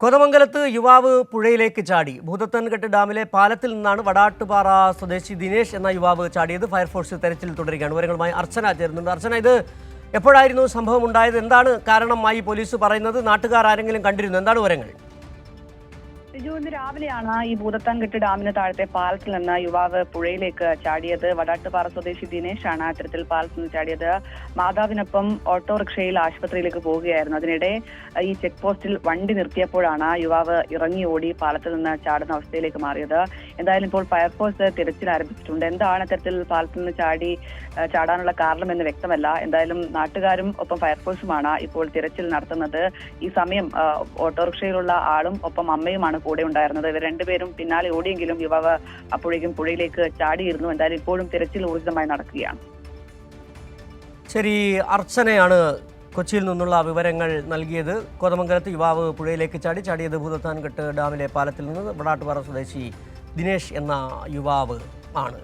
കോതമംഗലത്ത് യുവാവ് പുഴയിലേക്ക് ചാടി. ഭൂതത്താൻകെട്ട് ഡാമിലെ പാലത്തിൽ നിന്നാണ് വടാട്ടുപാറ സ്വദേശി ദിനേശ് എന്ന യുവാവ് ചാടിയത്. ഫയർഫോഴ്സ് തെരച്ചിൽ തുടരുകയാണ്. വിവരങ്ങളുമായി അർച്ചന ചേരുന്നുണ്ട്. അർച്ചന, ഇത് എപ്പോഴായിരുന്നു സംഭവം ഉണ്ടായത്? എന്താണ് കാരണമായി പോലീസ് പറയുന്നത്? നാട്ടുകാർ ആരെങ്കിലും കണ്ടിരുന്നു? എന്താണ് വിവരങ്ങൾ? ഇന്ന് രാവിലെയാണ് ഈ ഭൂതത്താൻകെട്ട് ഡാമിന് താഴത്തെ പാലത്തിൽ നിന്ന് യുവാവ് പുഴയിലേക്ക് ചാടിയത്. വടാട്ടുപാറ സ്വദേശി ദിനേശാണ് അത്തരത്തിൽ പാലത്തിൽ നിന്ന് ചാടിയത്. മാതാവിനൊപ്പം ഓട്ടോറിക്ഷയിൽ ആശുപത്രിയിലേക്ക് പോവുകയായിരുന്നു. അതിനിടെ ഈ ചെക്ക് പോസ്റ്റിൽ വണ്ടി നിർത്തിയപ്പോഴാണ് യുവാവ് ഇറങ്ങി ഓടി പാലത്തിൽ നിന്ന് ചാടുന്ന അവസ്ഥയിലേക്ക് മാറിയത്. എന്തായാലും ഇപ്പോൾ ഫയർഫോഴ്സ് തിരച്ചിൽ ആരംഭിച്ചിട്ടുണ്ട്. എന്താണ് അത്തരത്തിൽ പാലത്തിൽ നിന്ന് ചാടാനുള്ള കാരണമെന്ന് വ്യക്തമല്ല. എന്തായാലും നാട്ടുകാരും ഒപ്പം ഫയർഫോഴ്സുമാണ് ഇപ്പോൾ തിരച്ചിൽ നടത്തുന്നത്. ഈ സമയം ഓട്ടോറിക്ഷയിലുള്ള ആളും ഒപ്പം അമ്മയുമാണ് കൂടെ ഉണ്ടായിരുന്നത്. ഇവർ രണ്ടുപേരും പിന്നാലെ ഓടിയെങ്കിലും യുവാവ് അപ്പോഴേക്കും പുഴയിലേക്ക് ചാടിയിരുന്നു. എന്തായാലും ഇപ്പോഴും തിരച്ചിൽ ഊർജിതമായി നടക്കുകയാണ്. ശരി, അർച്ചനയാണ് കൊച്ചിയിൽ നിന്നുള്ള വിവരങ്ങൾ നൽകിയത്. കോതമംഗലത്ത് യുവാവ് പുഴയിലേക്ക് ചാടിയത് ഭൂതത്താൻകെട്ട് ഡാമിലെ പാലത്തിൽ നിന്ന് വടാട്ടുപാറ സ്വദേശി ദിനേശ് എന്ന യുവാവ് ആണ്.